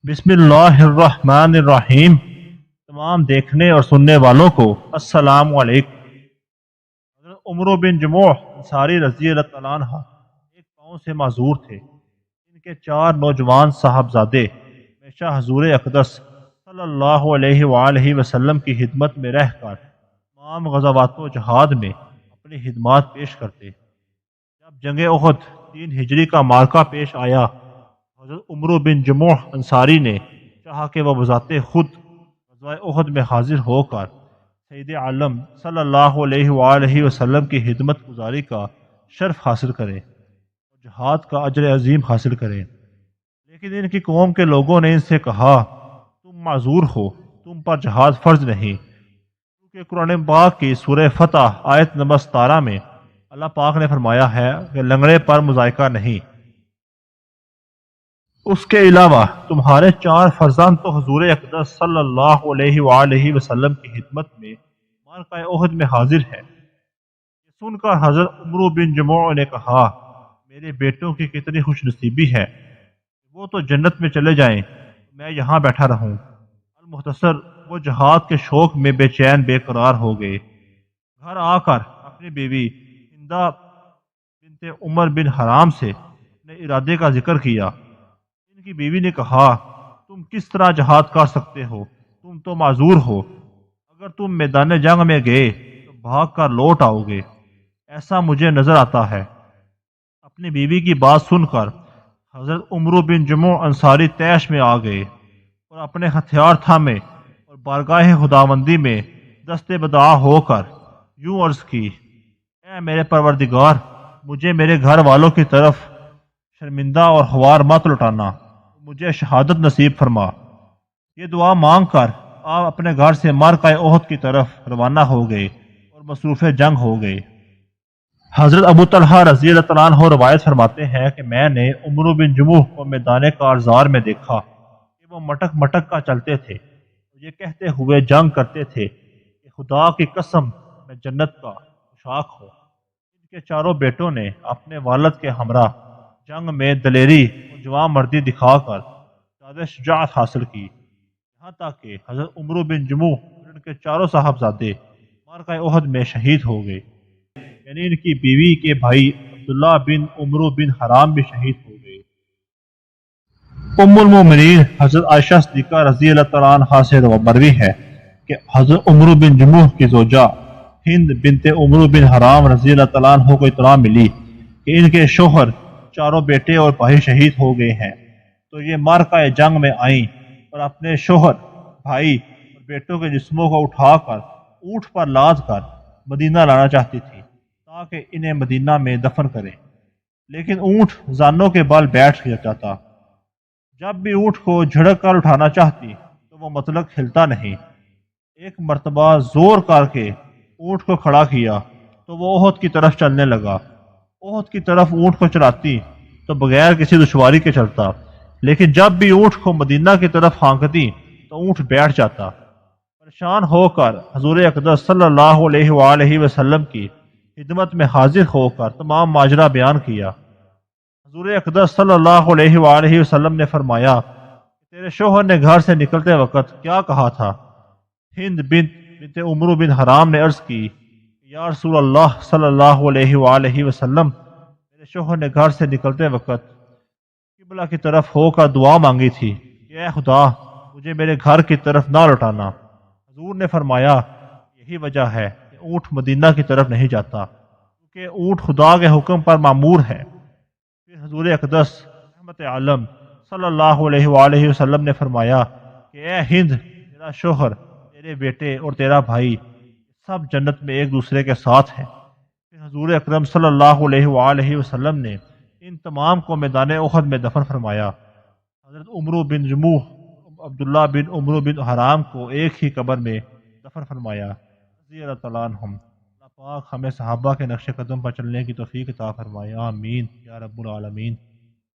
بسم اللہ الرحمن الرحیم۔ تمام دیکھنے اور سننے والوں کو السلام علیکم۔ حضرت عمرو بن جموح انصاری رضی اللہ تعالیٰ عنہ ایک پاؤں سے معذور تھے۔ ان کے چار نوجوان صاحبزادے ہمیشہ حضور اقدس صلی اللہ علیہ وآلہ وسلم کی خدمت میں رہ کر تمام غزوات و جہاد میں اپنی خدمات پیش کرتے۔ جب جنگ احد 3 ہجری کا مارکہ پیش آیا، حضرت عمرو بن جموح انصاری نے چاہا کہ وہ بذات خود غزوہ احد میں حاضر ہو کر سید عالم صلی اللہ علیہ وآلہ وسلم کی خدمت گزاری کا شرف حاصل کرے اور جہاد کا اجر عظیم حاصل کرے، لیکن ان کی قوم کے لوگوں نے ان سے کہا، تم معذور ہو، تم پر جہاد فرض نہیں، کیونکہ قرآن پاک کی سورہ فتح آیت نمبر 17 میں اللہ پاک نے فرمایا ہے کہ لنگڑے پر مذائقہ نہیں۔ اس کے علاوہ تمہارے 4 فرزند تو حضور اقدس صلی اللہ علیہ وآلہ وسلم کی خدمت میں معرکہ احد میں حاضر ہے۔ یہ سن کر حضرت عمرو بن جموع نے کہا، میرے بیٹوں کی کتنی خوش نصیبی ہے، وہ تو جنت میں چلے جائیں، میں یہاں بیٹھا رہوں۔ المختصر وہ جہاد کے شوق میں بے چین بے قرار ہو گئے۔ گھر آ کر اپنی بیوی ہندہ بنت عمر بن حرام سے اپنے ارادے کا ذکر کیا۔ ان کی بیوی نے کہا، تم کس طرح جہاد کر سکتے ہو، تم تو معذور ہو، اگر تم میدان جنگ میں گئے تو بھاگ کر لوٹ آؤ گے، ایسا مجھے نظر آتا ہے۔ اپنی بیوی کی بات سن کر حضرت عمرو بن جموع انصاری طیش میں آ گئے اور اپنے ہتھیار تھامے اور بارگاہ خداوندی میں دست بدعا ہو کر یوں عرض کی، اے میرے پروردگار، مجھے میرے گھر والوں کی طرف شرمندہ اور خوار مت لٹانا، مجھے شہادت نصیب فرما۔ یہ دعا مانگ کر آپ اپنے گھر سے معرکہ احد کی طرف روانہ ہو گئے اور مصروف جنگ ہو گئے۔ حضرت ابو طلحہ رضی اللہ تعالیٰ عنہ روایت فرماتے ہیں کہ میں نے عمرو بن جموح کو میدان کارزار میں دیکھا کہ وہ مٹک مٹک کر چلتے تھے، یہ کہتے ہوئے جنگ کرتے تھے کہ خدا کی قسم میں جنت کا پوشاک ہوں۔ ان کے چاروں بیٹوں نے اپنے والد کے ہمراہ جنگ میں دلیری اور جوان مردی دکھا کر زیادہ شجاعت حاصل کی، یہاں تک کہ حضرت عمرو بن جموح اور ان کے چاروں صاحبزادے معرکہ احد میں شہید ہو گئے، یعنی ان کی بیوی کے بھائی عبداللہ بن عمرو بن حرام بھی شہید ہو گئے۔ ام المومنین حضرت عائشہ صدیقہ رضی اللہ تعالیٰ عنہا سے مروی ہے کہ حضرت عمرو بن جموح کی زوجہ ہند بنت عمرو بن حرام رضی اللہ تعالیٰ عنہ کو اطلاع ملی کہ ان کے شوہر، چاروں بیٹے اور بھائی شہید ہو گئے ہیں، تو یہ معرکہ جنگ میں آئیں اور اپنے شوہر، بھائی اور بیٹوں کے جسموں کو اٹھا کر اونٹ پر لاد کر مدینہ لانا چاہتی تھی تاکہ انہیں مدینہ میں دفن کریں، لیکن اونٹ زانوں کے بل بیٹھ جاتا۔ جب بھی اونٹ کو جھڑک کر اٹھانا چاہتی تو وہ مطلق ہلتا نہیں۔ ایک مرتبہ زور کر کے اونٹ کو کھڑا کیا تو وہ احد کی طرف چلنے لگا۔ احد کی طرف اونٹ کو چلاتی تو بغیر کسی دشواری کے چلتا، لیکن جب بھی اونٹ کو مدینہ کی طرف ہانکتی تو اونٹ بیٹھ جاتا۔ پریشان ہو کر حضور اقدس صلی اللہ علیہ وآلہ وسلم کی خدمت میں حاضر ہو کر تمام ماجرا بیان کیا۔ حضور اقدس صلی اللہ علیہ وآلہ وسلم نے فرمایا، تیرے شوہر نے گھر سے نکلتے وقت کیا کہا تھا؟ ہند بنت عمرو بن حرام نے عرض کی، یا رسول اللہ صلی اللہ علیہ وآلہ وسلم، میرے شوہر نے گھر سے نکلتے وقت قبلہ کی طرف ہو کر دعا مانگی تھی کہ اے خدا، مجھے میرے گھر کی طرف نہ لوٹانا۔ حضور نے فرمایا، یہی وجہ ہے کہ اونٹ مدینہ کی طرف نہیں جاتا، کیونکہ اونٹ خدا کے حکم پر معمور ہے۔ پھر حضور اقدس رحمت عالم صلی اللہ علیہ وآلہ وسلم نے فرمایا کہ اے ہند، تیرا شوہر، تیرے بیٹے اور تیرا بھائی سب جنت میں ایک دوسرے کے ساتھ ہیں۔ پھر حضور اکرم صلی اللہ علیہ وآلہ وسلم نے ان تمام کو میدان احد میں دفن فرمایا۔ حضرت عمرو بن جموح، عبداللہ بن عمرو بن حرام کو ایک ہی قبر میں دفن فرمایا، رضی اللہ تعالیٰ عنہم۔ اللہ پاک ہمیں صحابہ کے نقش قدم پر چلنے کی توفیق عطا فرمائے، آمین یا رب العالمین۔